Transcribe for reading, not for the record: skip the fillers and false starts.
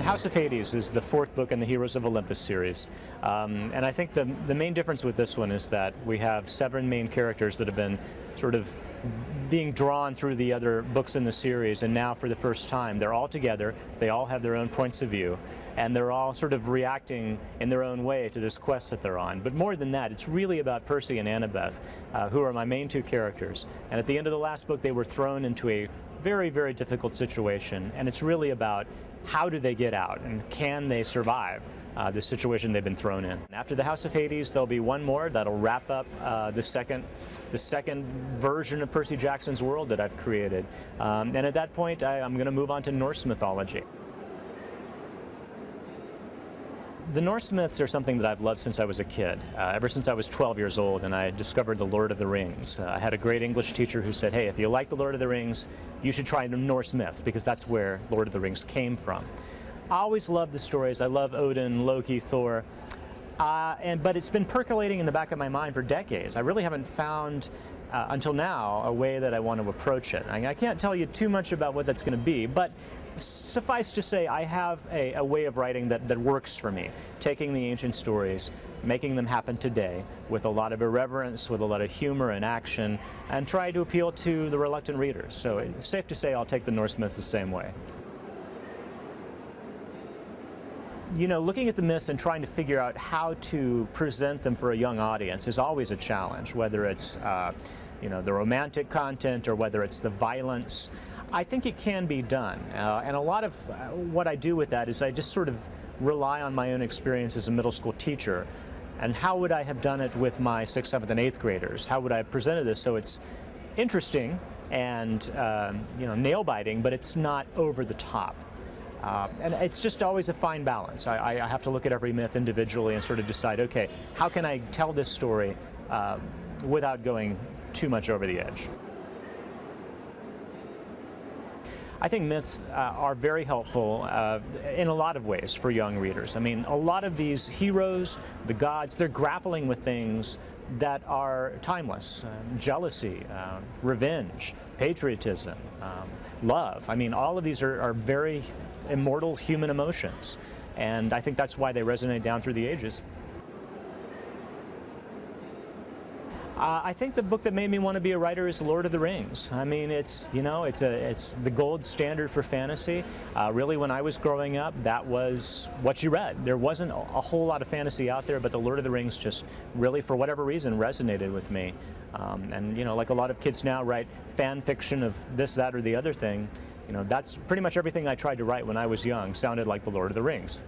House of Hades is the fourth book in the Heroes of Olympus series. And I think the main difference with this one is that we have 7 main characters that have been sort of being drawn through the other books in the series, and now for the first time they're all together, they all have their own points of view, and they're all sort of reacting in their own way to this quest that they're on. But more than that, it's really about Percy and Annabeth, who are my main 2 characters. And at the end of the last book, they were thrown into a very, very difficult situation, and it's really about how do they get out, and can they survive the situation they've been thrown in. After the House of Hades, there'll be one more that'll wrap up the second version of Percy Jackson's world that I've created. And at that point, I'm going to move on to Norse mythology. The Norse myths are something that I've loved since I was a kid, ever since I was 12 years old and I discovered the Lord of the Rings. I had a great English teacher who said, hey, if you like the Lord of the Rings, you should try the Norse myths, because that's where Lord of the Rings came from. I always loved the stories. I love Odin, Loki, Thor, but it's been percolating in the back of my mind for decades. I really haven't found, until now, a way that I want to approach it. I can't tell you too much about what that's going to be, but suffice to say, I have a way of writing that works for me, taking the ancient stories, making them happen today with a lot of irreverence, with a lot of humor and action, and try to appeal to the reluctant readers. So it's safe to say I'll take the Norse myths the same way. You know, looking at the myths and trying to figure out how to present them for a young audience is always a challenge, whether it's you know, the romantic content or whether it's the violence. I think it can be done, and a lot of what I do with that is I just sort of rely on my own experience as a middle school teacher, and how would I have done it with my 6th, 7th, and 8th graders? How would I have presented this so it's interesting and you know, nail-biting, but it's not over the top. And it's just always a fine balance. I have to look at every myth individually and sort of decide, okay, how can I tell this story without going too much over the edge? I think myths are very helpful in a lot of ways for young readers. I mean, a lot of these heroes, the gods, they're grappling with things that are timeless. Jealousy, revenge, patriotism, love. I mean, all of these are very immortal human emotions, and I think that's why they resonate down through the ages. I think the book that made me want to be a writer is Lord of the Rings. I mean, it's, you know, it's the gold standard for fantasy. Really, when I was growing up, that was what you read. There wasn't a whole lot of fantasy out there, but the Lord of the Rings just really, for whatever reason, resonated with me. And, you know, like a lot of kids now write fan fiction of this, that, or the other thing. You know, that's pretty much everything I tried to write when I was young sounded like the Lord of the Rings.